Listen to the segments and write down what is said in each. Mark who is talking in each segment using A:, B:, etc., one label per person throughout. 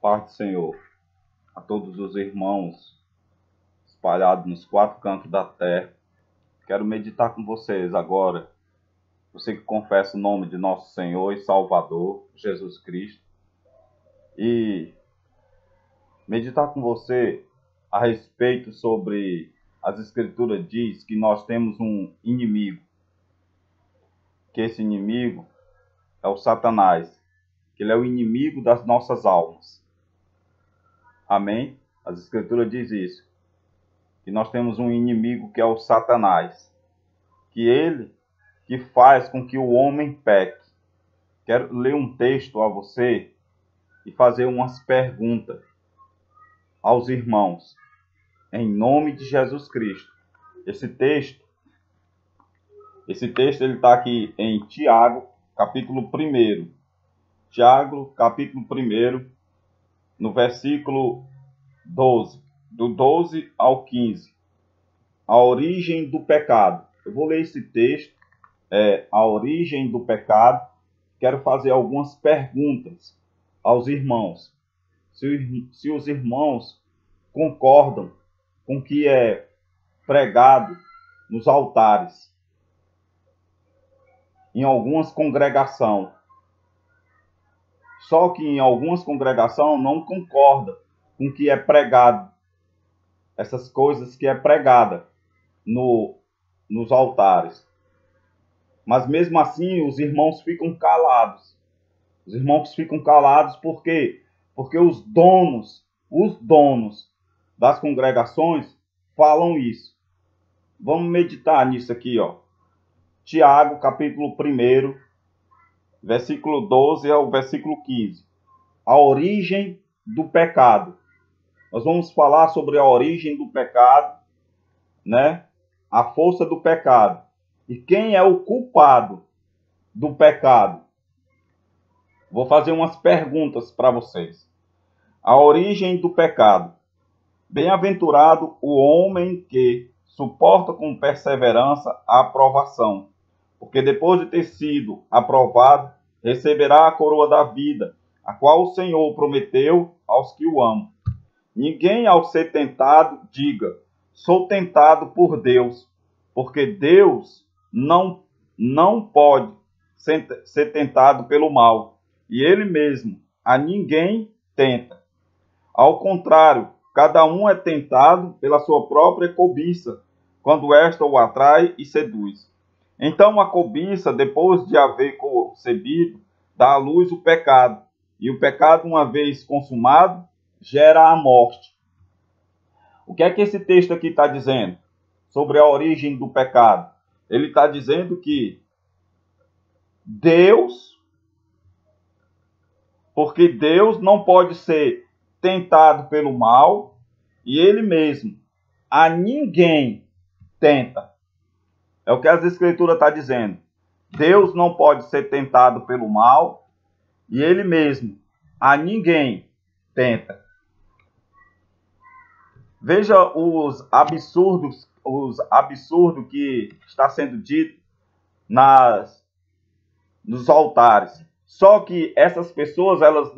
A: Paz do Senhor a todos os irmãos espalhados nos quatro cantos da terra. Quero meditar com vocês agora. Você que confessa o nome de nosso Senhor e Salvador, Jesus Cristo. E meditar com você a respeito sobre as Escrituras diz que nós temos um inimigo. Que esse inimigo é o Satanás. Que ele é o inimigo das nossas almas. Amém? As Escrituras diz isso. Que nós temos um inimigo que é o Satanás. Que ele que faz com que o homem peque. Quero ler um texto a você e fazer umas perguntas aos irmãos. Em nome de Jesus Cristo. Esse texto ele está aqui em Tiago, capítulo 1. Tiago, capítulo 1, no versículo 12. Do 12 ao 15. A origem do pecado. Eu vou ler esse texto, a origem do pecado. Quero fazer algumas perguntas aos irmãos. Se os irmãos concordam com o que é pregado nos altares, em algumas congregações. Só que em algumas congregações não concordam com o que é pregado. Essas coisas que é pregada nos altares. Mas mesmo assim os irmãos ficam calados. Os irmãos ficam calados por quê? Porque os donos das congregações falam isso. Vamos meditar nisso aqui, ó. Tiago, capítulo 1, versículo 12 ao versículo 15. A origem do pecado. Nós vamos falar sobre a origem do pecado, né? A força do pecado. E quem é o culpado do pecado? Vou fazer umas perguntas para vocês. A origem do pecado. Bem-aventurado o homem que suporta com perseverança a aprovação, porque depois de ter sido aprovado, receberá a coroa da vida, a qual o Senhor prometeu aos que o amam. Ninguém, ao ser tentado, diga, sou tentado por Deus, porque Deus não pode ser tentado pelo mal, e Ele mesmo a ninguém tenta. Ao contrário, cada um é tentado pela sua própria cobiça, quando esta o atrai e seduz. Então a cobiça, depois de haver concebido, dá à luz o pecado. E o pecado, uma vez consumado, gera a morte. O que é que esse texto aqui está dizendo sobre a origem do pecado? Ele está dizendo que porque Deus não pode ser tentado pelo mal, e Ele mesmo a ninguém tenta. É o que as Escrituras estão dizendo. Deus não pode ser tentado pelo mal, e Ele mesmo a ninguém tenta. Veja os absurdos que está sendo dito nos altares. Só que essas pessoas elas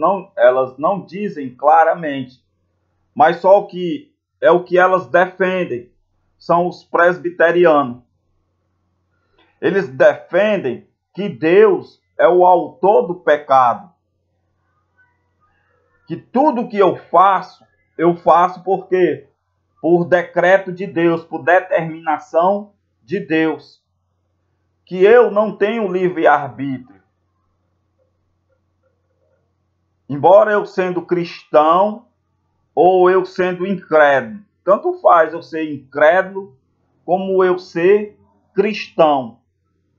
A: não dizem claramente, mas só o que elas defendem são os presbiterianos. Eles defendem que Deus é o autor do pecado. Que tudo que eu faço porque por decreto de Deus, por determinação de Deus. Que eu não tenho livre-arbítrio. Embora eu sendo cristão ou eu sendo incrédulo. Tanto faz eu ser incrédulo como eu ser cristão.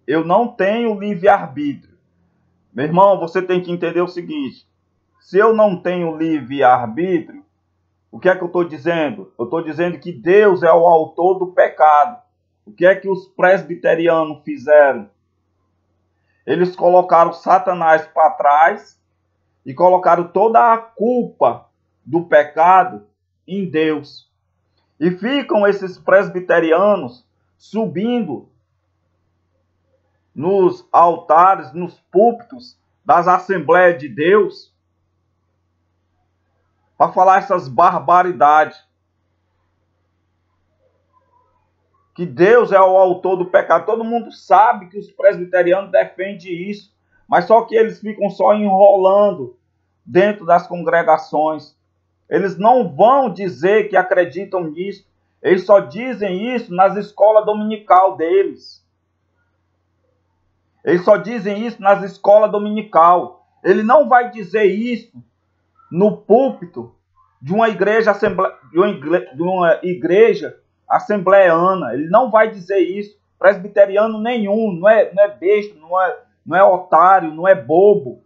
A: Eu não tenho livre-arbítrio. Meu irmão, você tem que entender o seguinte. Se eu não tenho livre-arbítrio, o que é que eu estou dizendo? Eu estou dizendo que Deus é o autor do pecado. O que é que os presbiterianos fizeram? Eles colocaram Satanás para trás e colocaram toda a culpa do pecado em Deus. E ficam esses presbiterianos subindo nos altares, nos púlpitos das Assembleias de Deus, para falar essas barbaridades. Que Deus é o autor do pecado. Todo mundo sabe que os presbiterianos defendem isso, mas só que eles ficam só enrolando dentro das congregações. Eles não vão dizer que acreditam nisso. Eles só dizem isso nas escolas dominical deles. Eles só dizem isso nas escolas dominical. Ele não vai dizer isso no púlpito de uma igreja, assembleana. Ele não vai dizer isso. Presbiteriano nenhum, não é besta, não é otário, não é bobo,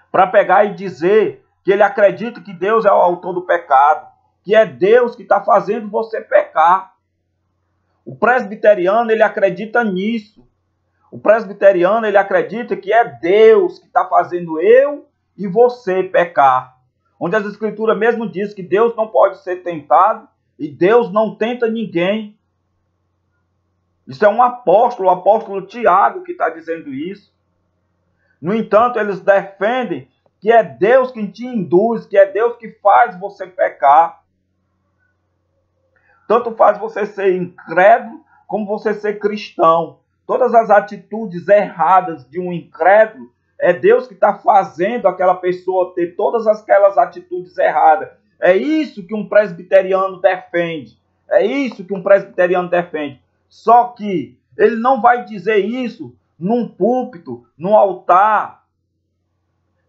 A: para pegar e dizer que ele acredita que Deus é o autor do pecado, que é Deus que está fazendo você pecar. O presbiteriano, ele acredita nisso. O presbiteriano, ele acredita que é Deus que está fazendo eu e você pecar. Onde as escrituras mesmo diz que Deus não pode ser tentado e Deus não tenta ninguém. Isso é um apóstolo, o apóstolo Tiago, que está dizendo isso. No entanto, eles defendem que é Deus quem te induz, que é Deus que faz você pecar. Tanto faz você ser incrédulo, como você ser cristão. Todas as atitudes erradas de um incrédulo, é Deus que está fazendo aquela pessoa ter todas aquelas atitudes erradas. É isso que um presbiteriano defende. É isso que um presbiteriano defende. Só que ele não vai dizer isso num púlpito, num altar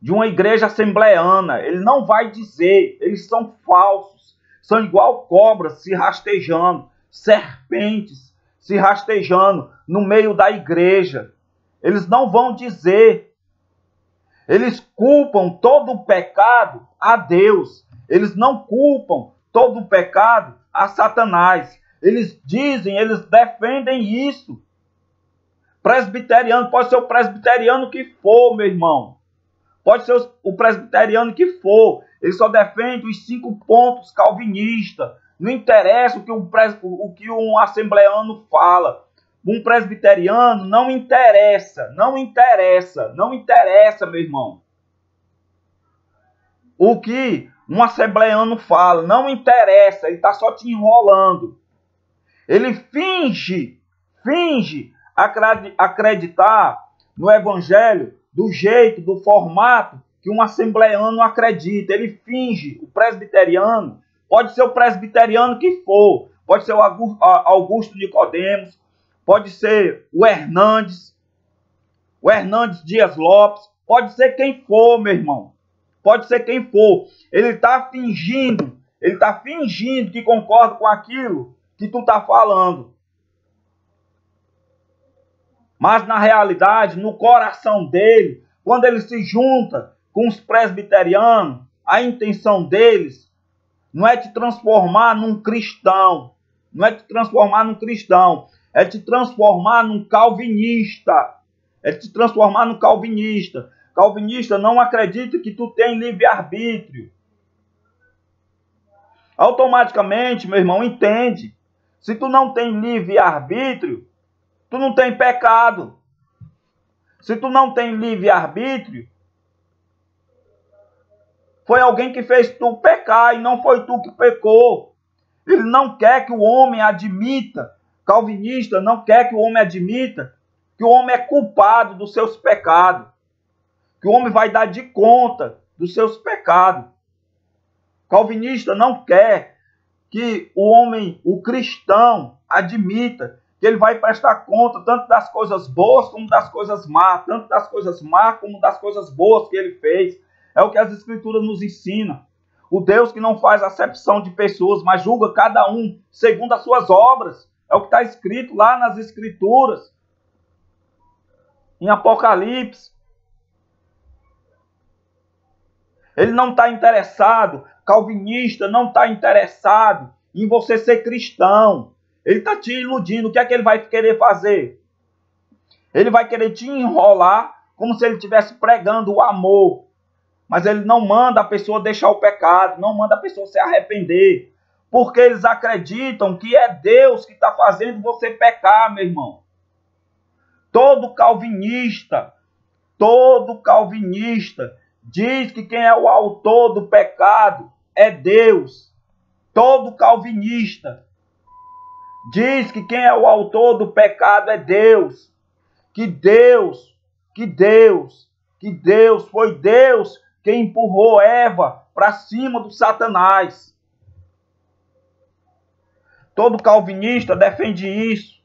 A: de uma igreja assembleana. Ele não vai dizer. Eles são falsos. São igual cobras se rastejando, serpentes se rastejando no meio da igreja. Eles não vão dizer. Eles culpam todo o pecado a Deus. Eles não culpam todo o pecado a Satanás. Eles dizem, eles defendem isso. Presbiteriano, pode ser o presbiteriano que for, meu irmão. Pode ser o presbiteriano que for. Ele só defende os 5 pontos calvinistas. Não interessa o que um assembleano fala. Um presbiteriano não interessa, meu irmão. O que um assembleano fala, não interessa, ele está só te enrolando. Ele finge acreditar no evangelho do jeito, do formato que um assembleano acredita. Ele finge. O presbiteriano pode ser o presbiteriano que for, pode ser o Augusto Nicodemos, pode ser o Hernandes Dias Lopes, pode ser quem for, meu irmão. Pode ser quem for. Ele está fingindo que concorda com aquilo que tu está falando. Mas na realidade, no coração dele, quando ele se junta com os presbiterianos, a intenção deles não é te transformar num cristão. Não é te transformar num cristão. É te transformar num calvinista. É te transformar num calvinista. Calvinista não acredita que tu tem livre-arbítrio. Automaticamente, meu irmão, entende. Se tu não tem livre-arbítrio, tu não tem pecado. Se tu não tem livre-arbítrio, foi alguém que fez tu pecar e não foi tu que pecou. Ele não quer que o homem admita, calvinista não quer que o homem admita que o homem é culpado dos seus pecados. Que o homem vai dar de conta dos seus pecados. Calvinista não quer que o homem, o cristão, admita que ele vai prestar conta tanto das coisas boas como das coisas más, tanto das coisas más como das coisas boas que ele fez. É o que as escrituras nos ensinam. O Deus que não faz acepção de pessoas, mas julga cada um segundo as suas obras. É o que está escrito lá nas escrituras. Em Apocalipse. Ele não está interessado, calvinista não está interessado em você ser cristão. Ele está te iludindo. O que é que ele vai querer fazer? Ele vai querer te enrolar como se ele estivesse pregando o amor. Mas ele não manda a pessoa deixar o pecado, não manda a pessoa se arrepender. Porque eles acreditam que é Deus que está fazendo você pecar, meu irmão. Todo calvinista diz que quem é o autor do pecado é Deus. Todo calvinista diz que quem é o autor do pecado é Deus. Que foi Deus quem empurrou Eva para cima do Satanás. Todo calvinista defende isso.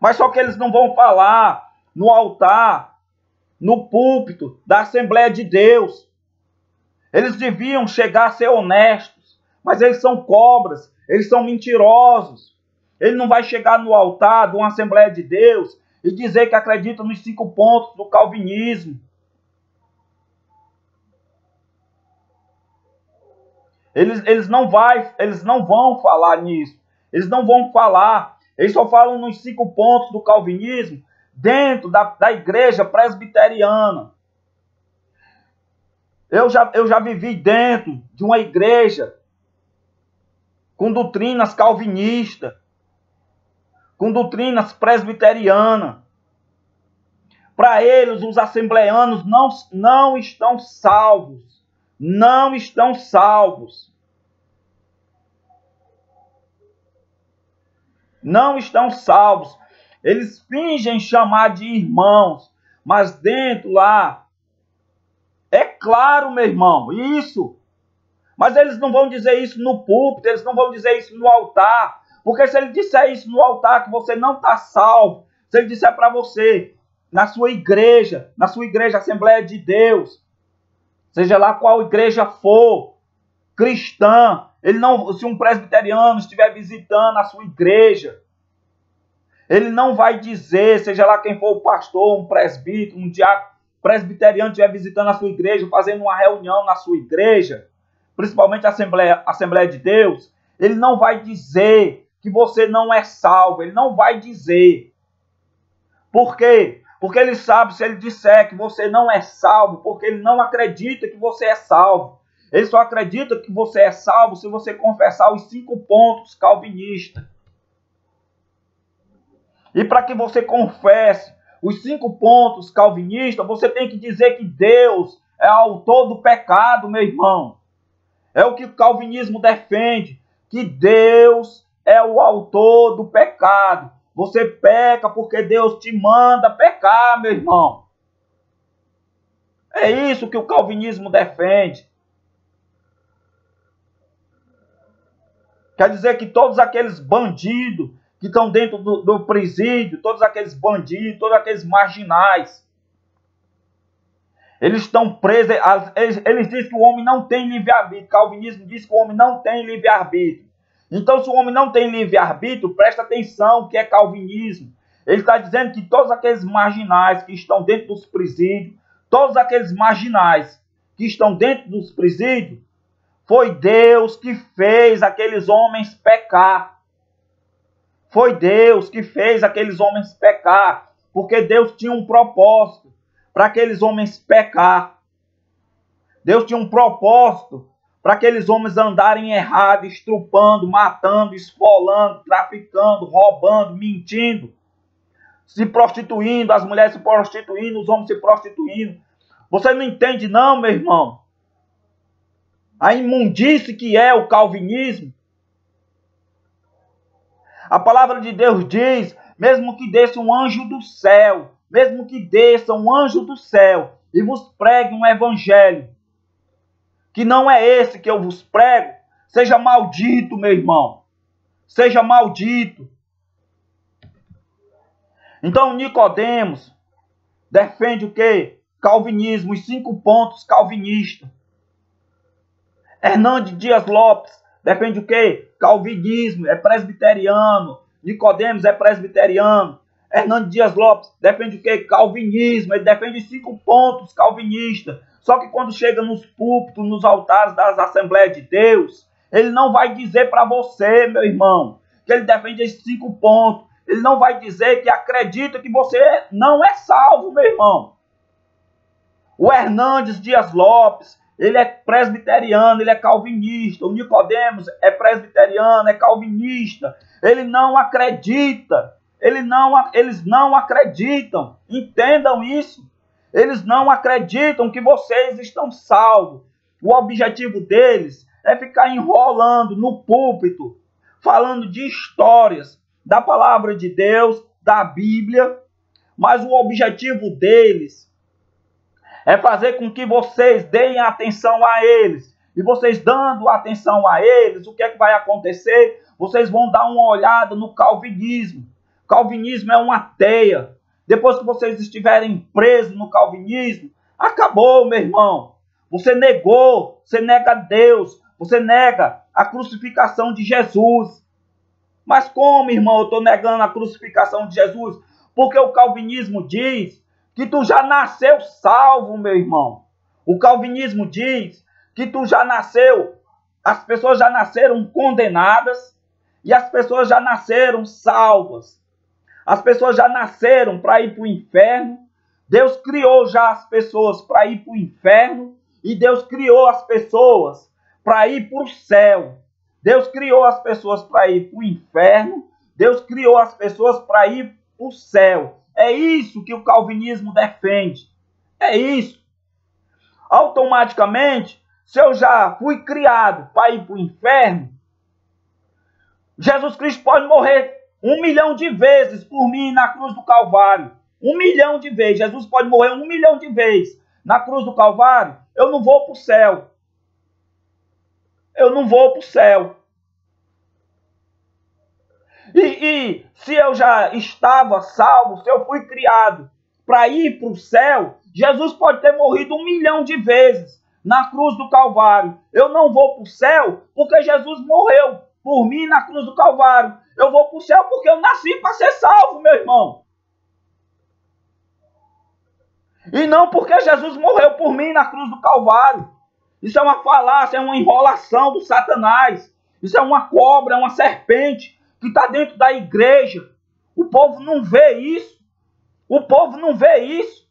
A: Mas só que eles não vão falar no altar, no púlpito da Assembleia de Deus. Eles deviam chegar a ser honestos, mas eles são cobras, eles são mentirosos. Ele não vai chegar no altar de uma Assembleia de Deus e dizer que acredita nos 5 pontos do calvinismo. Eles não vão falar nisso. Eles não vão falar. Eles só falam nos 5 pontos do calvinismo dentro da igreja presbiteriana. Eu já vivi dentro de uma igreja com doutrinas calvinistas, com doutrinas presbiterianas. Para eles, os assembleanos não estão salvos. Não estão salvos. Não estão salvos. Eles fingem chamar de irmãos, mas dentro lá, é claro, meu irmão, isso. Mas eles não vão dizer isso no púlpito, eles não vão dizer isso no altar. Porque se ele disser isso no altar, que você não está salvo, se ele disser para você, na sua igreja, Assembleia de Deus, seja lá qual igreja for, cristã, se um presbiteriano estiver visitando a sua igreja, ele não vai dizer, seja lá quem for o pastor, um presbítero, um diácono, presbiteriano estiver visitando a sua igreja, fazendo uma reunião na sua igreja, principalmente a Assembleia de Deus, ele não vai dizer que você não é salvo, ele não vai dizer. Por quê? Porque ele sabe, se ele disser que você não é salvo, porque ele não acredita que você é salvo. Ele só acredita que você é salvo se você confessar os 5 pontos calvinistas. E para que você confesse os 5 pontos calvinistas, você tem que dizer que Deus é autor do pecado, meu irmão. É o que o calvinismo defende, que Deus é o autor do pecado. Você peca porque Deus te manda pecar, meu irmão. É isso que o calvinismo defende. Quer dizer que todos aqueles bandidos que estão dentro do presídio, todos aqueles bandidos, todos aqueles marginais, eles estão presos. Eles dizem que o homem não tem livre-arbítrio. O calvinismo diz que o homem não tem livre-arbítrio. Então, se o homem não tem livre-arbítrio, presta atenção que é calvinismo. Ele está dizendo que todos aqueles marginais que estão dentro dos presídios, todos aqueles marginais que estão dentro dos presídios, foi Deus que fez aqueles homens pecar. Foi Deus que fez aqueles homens pecar. Porque Deus tinha um propósito para aqueles homens pecar. Deus tinha um propósito para aqueles homens andarem errado, estrupando, matando, esfolando, traficando, roubando, mentindo, se prostituindo, as mulheres se prostituindo, os homens se prostituindo. Você não entende não, meu irmão? A imundície que é o calvinismo. A palavra de Deus diz, mesmo que desça um anjo do céu, mesmo que desça um anjo do céu e vos pregue um evangelho, que não é esse que eu vos prego, seja maldito, meu irmão. Seja maldito. Então, Nicodemos defende o quê? Calvinismo, os 5 pontos calvinistas. Hernandes Dias Lopes defende o quê? Calvinismo, é presbiteriano. Nicodemos é presbiteriano. Hernandes Dias Lopes defende o quê? Calvinismo, ele defende os 5 pontos calvinistas. Só que quando chega nos púlpitos, nos altares das Assembleias de Deus, ele não vai dizer para você, meu irmão, que ele defende esses 5 pontos. Ele não vai dizer que acredita que você não é salvo, meu irmão. O Hernandes Dias Lopes, ele é presbiteriano, ele é calvinista. O Nicodemos é presbiteriano, é calvinista. Ele não acredita. Eles não acreditam. Entendam isso. Eles não acreditam que vocês estão salvos. O objetivo deles é ficar enrolando no púlpito, falando de histórias da palavra de Deus, da Bíblia, mas o objetivo deles é fazer com que vocês deem atenção a eles. E vocês dando atenção a eles, o que é que vai acontecer? Vocês vão dar uma olhada no calvinismo. Calvinismo é uma teia. Depois que vocês estiverem presos no calvinismo, acabou, meu irmão. Você negou, você nega Deus, você nega a crucificação de Jesus. Mas como, irmão, eu estou negando a crucificação de Jesus? Porque o calvinismo diz que tu já nasceu salvo, meu irmão. O calvinismo diz que tu já nasceu, as pessoas já nasceram condenadas e as pessoas já nasceram salvas. As pessoas já nasceram para ir para o inferno. Deus criou já as pessoas para ir para o inferno e Deus criou as pessoas para ir para o céu. Deus criou as pessoas para ir para o inferno. Deus criou as pessoas para ir para o céu. É isso que o calvinismo defende. É isso. Automaticamente, se eu já fui criado para ir para o inferno, Jesus Cristo pode morrer 1 milhão de vezes por mim na cruz do Calvário. 1 milhão de vezes. Jesus pode morrer 1 milhão de vezes na cruz do Calvário. Eu não vou para o céu. Eu não vou para o céu. E se eu já estava salvo, se eu fui criado para ir para o céu, Jesus pode ter morrido 1 milhão de vezes na cruz do Calvário. Eu não vou para o céu porque Jesus morreu por mim na cruz do Calvário. Eu vou para o céu porque eu nasci para ser salvo, meu irmão. E não porque Jesus morreu por mim na cruz do Calvário. Isso é uma falácia, é uma enrolação do Satanás. Isso é uma cobra, é uma serpente que está dentro da igreja. O povo não vê isso. O povo não vê isso.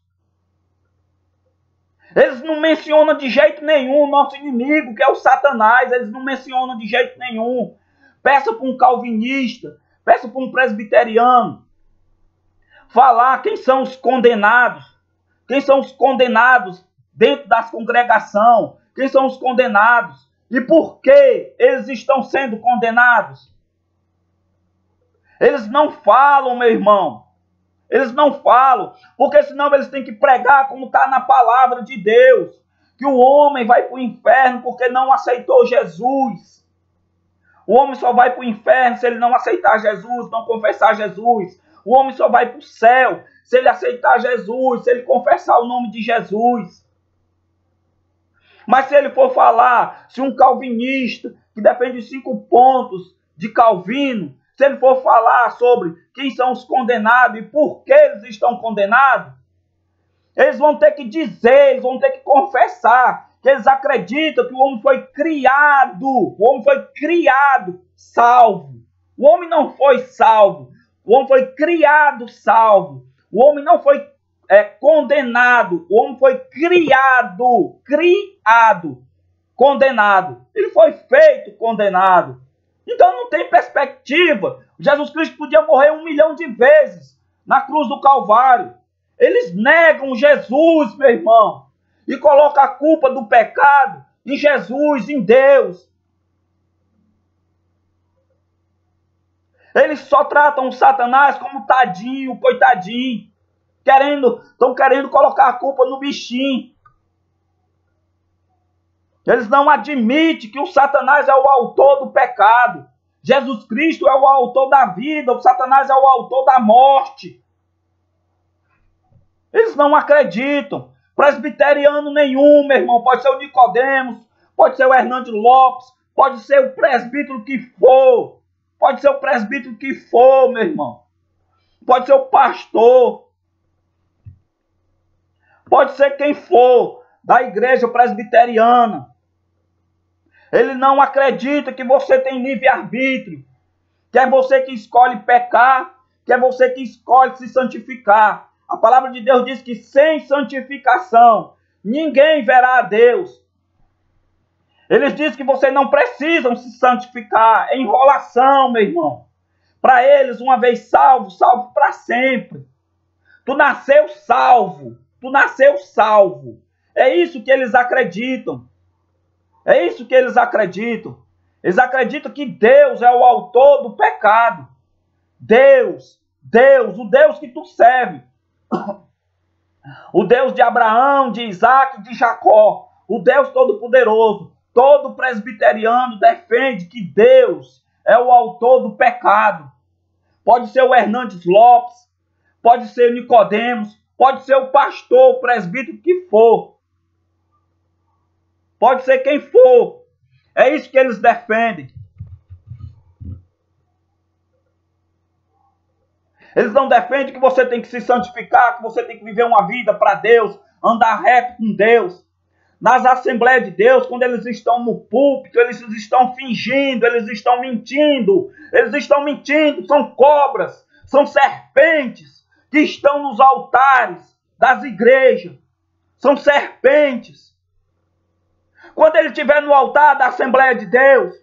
A: Eles não mencionam de jeito nenhum o nosso inimigo, que é o Satanás. Eles não mencionam de jeito nenhum. Peça para um calvinista, peça para um presbiteriano falar quem são os condenados. Quem são os condenados dentro das congregações? Quem são os condenados? E por que eles estão sendo condenados? Eles não falam, meu irmão. Eles não falam, porque senão eles têm que pregar como está na palavra de Deus. Que o homem vai para o inferno porque não aceitou Jesus. O homem só vai para o inferno se ele não aceitar Jesus, não confessar Jesus. O homem só vai para o céu se ele aceitar Jesus, se ele confessar o nome de Jesus. Mas se ele for falar, se um calvinista que defende 5 pontos de Calvino, se ele for falar sobre quem são os condenados e por que eles estão condenados, eles vão ter que dizer, eles vão ter que confessar que eles acreditam que o homem foi criado, salvo. O homem não foi salvo, o homem foi criado salvo. O homem não foi condenado, o homem foi criado, condenado. Ele foi feito condenado. Então não tem perspectiva. Jesus Cristo podia morrer 1 milhão de vezes na cruz do Calvário. Eles negam Jesus, meu irmão, e colocam a culpa do pecado em Jesus, em Deus. Eles só tratam o Satanás como tadinho, coitadinho. Estão querendo colocar a culpa no bichinho. Eles não admitem que o Satanás é o autor do pecado. Jesus Cristo é o autor da vida, o Satanás é o autor da morte. Eles não acreditam. Presbiteriano nenhum, meu irmão. Pode ser o Nicodemos, pode ser o Hernando Lopes, pode ser o presbítero que for. Pode ser o presbítero que for, meu irmão. Pode ser o pastor. Pode ser quem for da igreja presbiteriana. Ele não acredita que você tem livre-arbítrio. Que é você que escolhe pecar, que é você que escolhe se santificar. A palavra de Deus diz que sem santificação ninguém verá a Deus. Eles dizem que vocês não precisam se santificar. É enrolação, meu irmão. Para eles, uma vez salvo, salvo para sempre. Tu nasceu salvo. tu nasceu salvo. É isso que eles acreditam. É isso que eles acreditam. Eles acreditam que Deus é o autor do pecado. Deus, o Deus que tu serve. O Deus de Abraão, de Isaac, de Jacó. O Deus Todo-Poderoso. Todo presbiteriano defende que Deus é o autor do pecado. Pode ser o Hernandes Lopes, pode ser Nicodemos, pode ser o pastor, o presbítero que for. Pode ser quem for. É isso que eles defendem. Eles não defendem que você tem que se santificar, que você tem que viver uma vida para Deus, andar reto com Deus. Nas Assembleias de Deus, quando eles estão no púlpito, eles estão fingindo, eles estão mentindo. Eles estão mentindo, são cobras, são serpentes que estão nos altares das igrejas. São serpentes. Quando ele estiver no altar da Assembleia de Deus,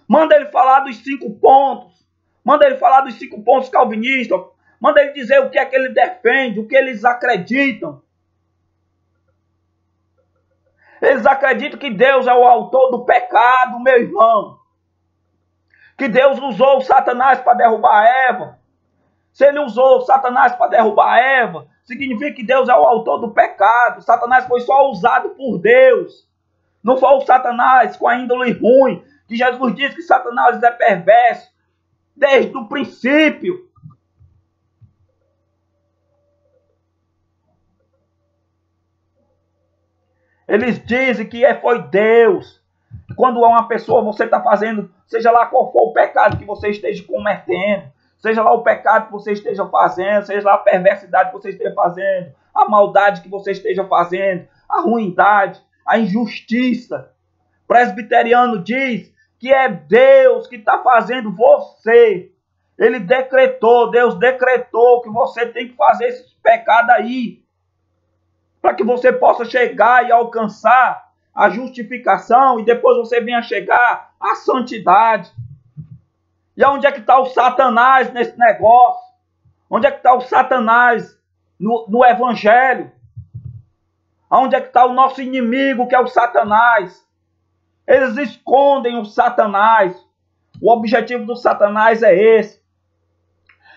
A: manda ele falar dos 5 pontos. Manda ele falar dos 5 pontos calvinistas. Manda ele dizer o que é que ele defende, o que eles acreditam. Eles acreditam que Deus é o autor do pecado, meu irmão. Que Deus usou o Satanás para derrubar Eva. Se ele usou o Satanás para derrubar Eva, significa que Deus é o autor do pecado. Satanás foi só usado por Deus. Não foi o Satanás com a índole ruim. Que Jesus diz que Satanás é perverso desde o princípio. Eles dizem que foi Deus. Quando uma pessoa, você está fazendo, seja lá qual for o pecado que você esteja cometendo, seja lá o pecado que você esteja fazendo, seja lá a perversidade que você esteja fazendo, a maldade que você esteja fazendo, a ruindade, a injustiça. O presbiteriano diz que é Deus que está fazendo você. Ele decretou, Deus decretou que você tem que fazer esse pecado aí, para que você possa chegar e alcançar a justificação e depois você venha chegar à santidade. E onde é que está o Satanás nesse negócio? Onde é que está o Satanás no Evangelho? Onde é que está o nosso inimigo, que é o Satanás? Eles escondem o Satanás. O objetivo do Satanás é esse.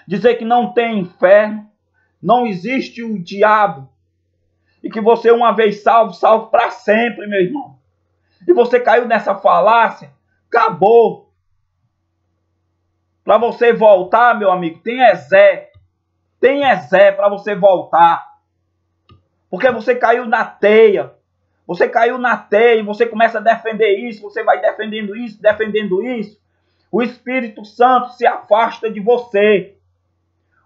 A: Dizer que não tem inferno, não existe o diabo. E que você, uma vez salvo, salvo para sempre, meu irmão. E você caiu nessa falácia, acabou. Para você voltar, meu amigo, tem Ezé. Tem Ezé para você voltar. Porque você caiu na teia. Você caiu na teia e você começa a defender isso, você vai defendendo isso, defendendo isso. O Espírito Santo se afasta de você.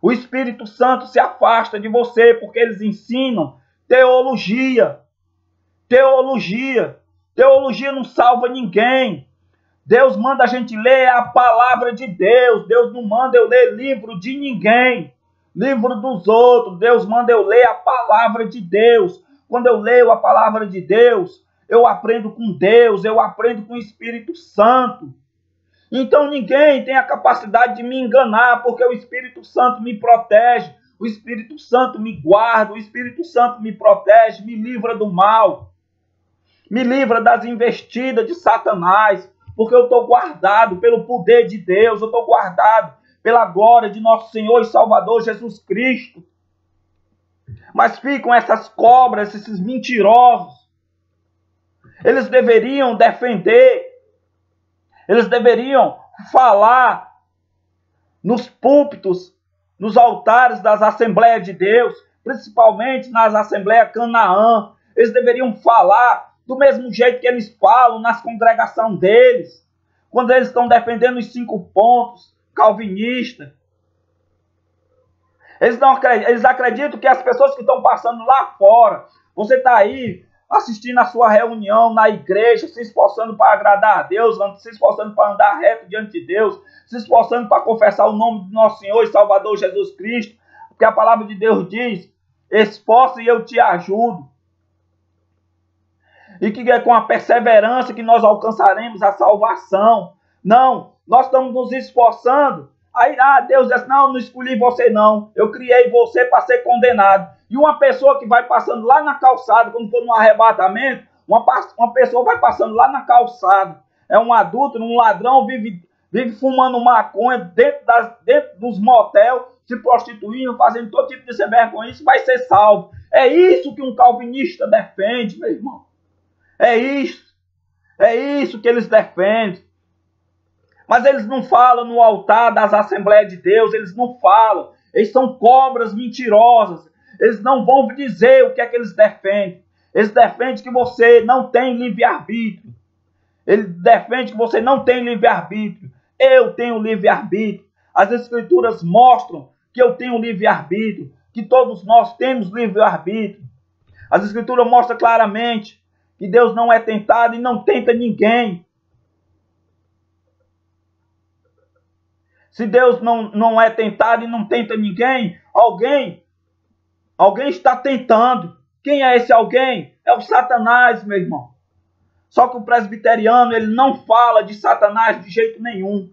A: O Espírito Santo se afasta de você porque eles ensinam teologia. Teologia. Teologia não salva ninguém. Deus manda a gente ler a palavra de Deus. Deus não manda eu ler livro de ninguém. Livro dos outros. Deus manda eu ler a palavra de Deus. Quando eu leio a palavra de Deus, eu aprendo com Deus, eu aprendo com o Espírito Santo. Então ninguém tem a capacidade de me enganar, porque o Espírito Santo me protege. O Espírito Santo me guarda, o Espírito Santo me protege, me livra do mal. Me livra das investidas de Satanás, porque eu estou guardado pelo poder de Deus, eu estou guardado pela glória de nosso Senhor e Salvador Jesus Cristo. Mas ficam essas cobras, esses mentirosos. Eles deveriam defender, eles deveriam falar nos púlpitos, nos altares das Assembleias de Deus, principalmente nas Assembleias Canaã. Eles deveriam falar do mesmo jeito que eles falam nas congregações deles, quando eles estão defendendo os 5 pontos calvinistas. Eles acreditam que as pessoas que estão passando lá fora, você está aí assistindo a sua reunião na igreja, se esforçando para agradar a Deus, se esforçando para andar reto diante de Deus, se esforçando para confessar o nome do nosso Senhor e Salvador Jesus Cristo, porque a palavra de Deus diz: esforça e eu te ajudo. E que é com a perseverança que nós alcançaremos a salvação. Não, nós estamos nos esforçando Aí, Deus diz, não, não escolhi você não. Eu criei você para ser condenado. E uma pessoa que vai passando lá na calçada, quando for no arrebatamento, uma pessoa vai passando lá na calçada. É um adulto, um ladrão, vive fumando maconha dentro dos motéis, se prostituindo, fazendo todo tipo de sem vergonha. Isso vai ser salvo. É isso que um calvinista defende, meu irmão. É isso. É isso que eles defendem. Mas eles não falam no altar das Assembleias de Deus, eles não falam. Eles são cobras mentirosas. Eles não vão dizer o que é que eles defendem. Eles defendem que você não tem livre-arbítrio. Eles defendem que você não tem livre-arbítrio. Eu tenho livre-arbítrio. As Escrituras mostram que eu tenho livre-arbítrio, que todos nós temos livre-arbítrio. As Escrituras mostram claramente que Deus não é tentado e não tenta ninguém. Se Deus não é tentado e não tenta ninguém, alguém está tentando. Quem é esse alguém? É o Satanás, meu irmão. Só que o presbiteriano, ele não fala de Satanás de jeito nenhum.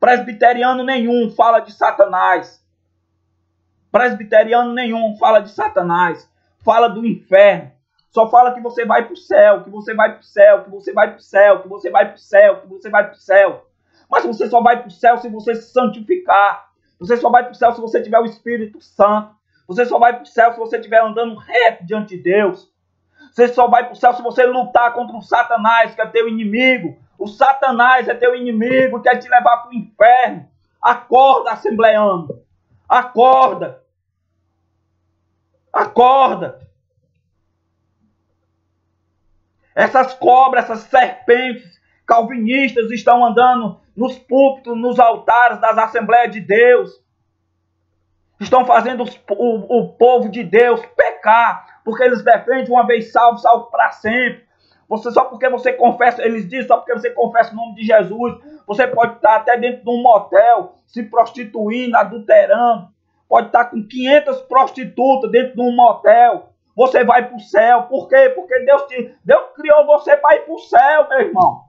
A: Presbiteriano nenhum fala de Satanás. Presbiteriano nenhum fala de Satanás. Fala do inferno. Só fala que você vai para o céu, que você vai para o céu, que você vai para o céu, que você vai para o céu, que você vai para o céu. Mas você só vai para o céu se você se santificar. Você só vai para o céu se você tiver o Espírito Santo. Você só vai para o céu se você estiver andando reto diante de Deus. Você só vai para o céu se você lutar contra o Satanás, que é teu inimigo. O Satanás é teu inimigo, quer te levar para o inferno. Acorda, assembleano. Acorda. Acorda. Essas cobras, essas serpentes calvinistas estão andando nos púlpitos, nos altares das Assembleias de Deus. Estão fazendo o povo de Deus pecar, porque eles defendem uma vez salvo, salvo para sempre. Só porque você confessa, eles dizem, só porque você confessa o nome de Jesus, você pode estar até dentro de um motel, se prostituindo, adulterando. Pode estar com 500 prostitutas dentro de um motel. Você vai para o céu. Por quê? Porque Deus criou você para ir para o céu, meu irmão.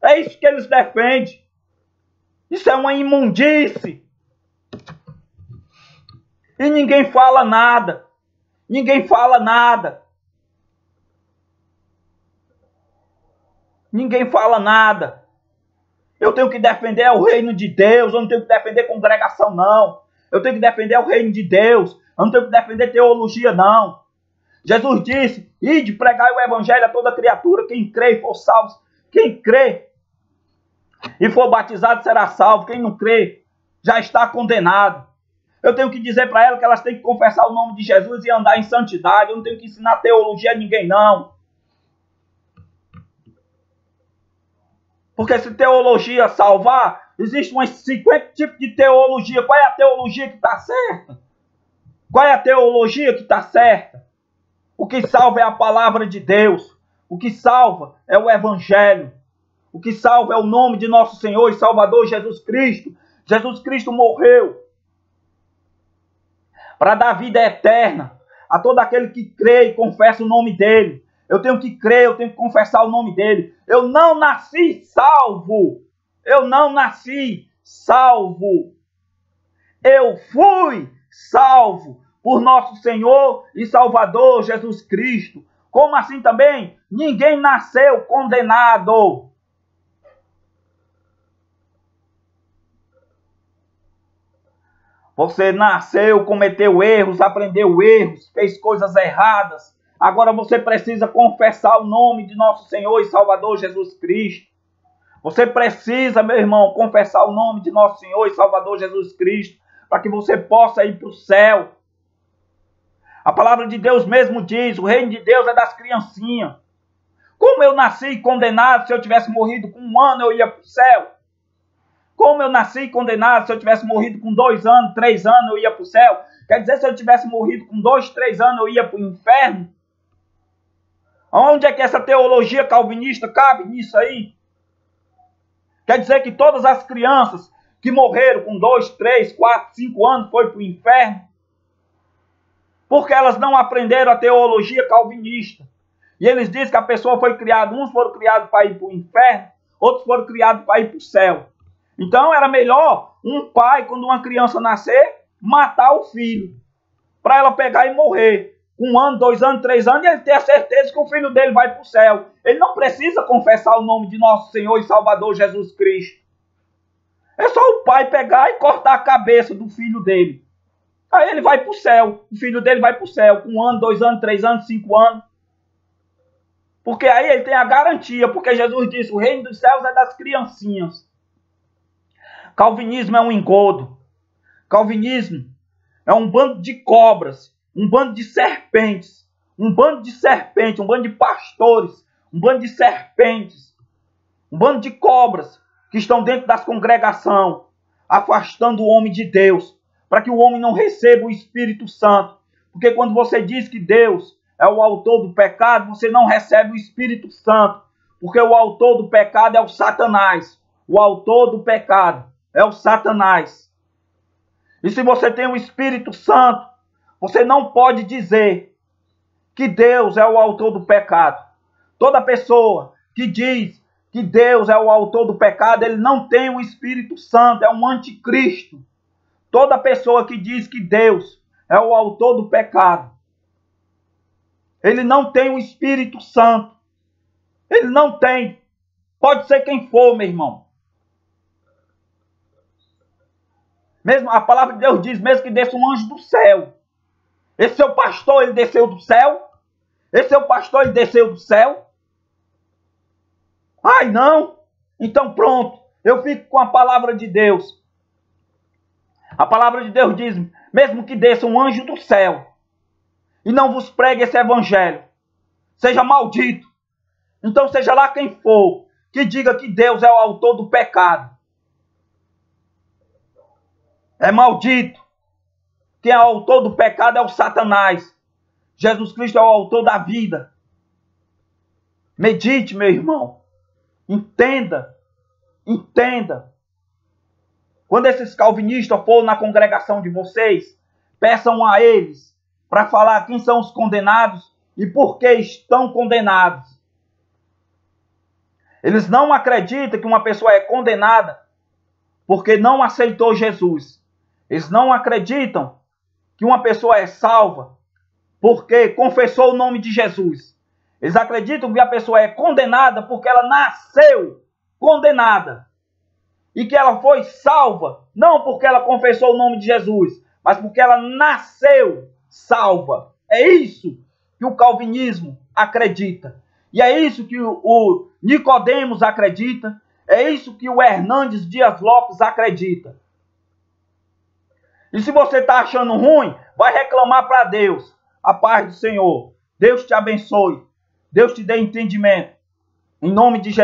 A: É isso que eles defendem. Isso é uma imundície. E ninguém fala nada. Ninguém fala nada. Ninguém fala nada. Eu tenho que defender o reino de Deus. Eu não tenho que defender congregação, não. Eu tenho que defender o reino de Deus. Eu não tenho que defender teologia, não. Jesus disse, ide pregai o evangelho a toda criatura. Quem crê e for salvo. Quem crê e for batizado será salvo. Quem não crê já está condenado. Eu tenho que dizer para elas que elas têm que confessar o nome de Jesus e andar em santidade. Eu não tenho que ensinar teologia a ninguém, não. Porque se teologia salvar, existe uns 50 tipos de teologia. Qual é a teologia que está certa? Qual é a teologia que está certa? O que salva é a palavra de Deus. O que salva é o evangelho. O que salva é o nome de nosso Senhor e Salvador Jesus Cristo. Jesus Cristo morreu para dar vida eterna a todo aquele que crê e confessa o nome dele. Eu tenho que crer, eu tenho que confessar o nome dele. Eu não nasci salvo. Eu não nasci salvo. Eu fui salvo por nosso Senhor e Salvador Jesus Cristo. Como assim também? Ninguém nasceu condenado. Você nasceu, cometeu erros, aprendeu erros, fez coisas erradas. Agora você precisa confessar o nome de nosso Senhor e Salvador Jesus Cristo. Você precisa, meu irmão, confessar o nome de nosso Senhor e Salvador Jesus Cristo, para que você possa ir para o céu. A palavra de Deus mesmo diz, o reino de Deus é das criancinhas. Como eu nasci condenado, se eu tivesse morrido com 1 ano, eu ia para o céu. Como eu nasci condenado, se eu tivesse morrido com 2 anos, 3 anos, eu ia para o céu. Quer dizer, se eu tivesse morrido com 2, 3 anos, eu ia para o inferno? Onde é que essa teologia calvinista cabe nisso aí? Quer dizer que todas as crianças que morreram com 2, 3, 4, 5 anos foi para o inferno? Porque elas não aprenderam a teologia calvinista. E eles dizem que a pessoa foi criada, uns foram criados para ir para o inferno, outros foram criados para ir para o céu. Então era melhor
B: um pai, quando uma criança nascer, matar o filho, para ela pegar e morrer. 1 ano, 2 anos, 3 anos, e ele ter a certeza que o filho dele vai para o céu. Ele não precisa confessar o nome de nosso Senhor e Salvador Jesus Cristo. É só o pai pegar e cortar a cabeça do filho dele. Aí ele vai para o céu. O filho dele vai para o céu. Com 1 ano, 2 anos, 3 anos, 5 anos. Porque aí ele tem a garantia. Porque Jesus disse, o reino dos céus é das criancinhas. Calvinismo é um engodo. Calvinismo é um bando de cobras. Um bando de serpentes. Um bando de serpentes. Um bando de pastores. Um bando de serpentes. Um bando de cobras que estão dentro das congregações, afastando o homem de Deus, para que o homem não receba o Espírito Santo. Porque quando você diz que Deus é o autor do pecado, você não recebe o Espírito Santo, porque o autor do pecado é o Satanás. O autor do pecado é o Satanás. E se você tem o Espírito Santo, você não pode dizer que Deus é o autor do pecado. Toda pessoa que diz que Deus é o autor do pecado, ele não tem o Espírito Santo, é um anticristo. Toda pessoa que diz que Deus é o autor do pecado, ele não tem o Espírito Santo. Ele não tem. Pode ser quem for, meu irmão. Mesmo a palavra de Deus diz, mesmo que desça um anjo do céu. Esse seu pastor, ele desceu do céu? Esse seu pastor, ele desceu do céu? Ai, não. Então pronto. Eu fico com a palavra de Deus. A palavra de Deus diz, mesmo que desça um anjo do céu e não vos pregue esse evangelho, seja maldito. Então seja lá quem for que diga que Deus é o autor do pecado. É maldito. Quem é o autor do pecado é o Satanás. Jesus Cristo é o autor da vida. Medite, meu irmão. Entenda. Entenda. Quando esses calvinistas forem na congregação de vocês, peçam a eles para falar quem são os condenados e por que estão condenados. Eles não acreditam que uma pessoa é condenada porque não aceitou Jesus. Eles não acreditam que uma pessoa é salva porque confessou o nome de Jesus. Eles acreditam que a pessoa é condenada porque ela nasceu condenada. E que ela foi salva, não porque ela confessou o nome de Jesus, mas porque ela nasceu salva. É isso que o calvinismo acredita. E é isso que o Nicodemos acredita. É isso que o Hernandes Dias Lopes acredita. E se você está achando ruim, vai reclamar para Deus. A paz do Senhor. Deus te abençoe. Deus te dê entendimento. Em nome de Jesus.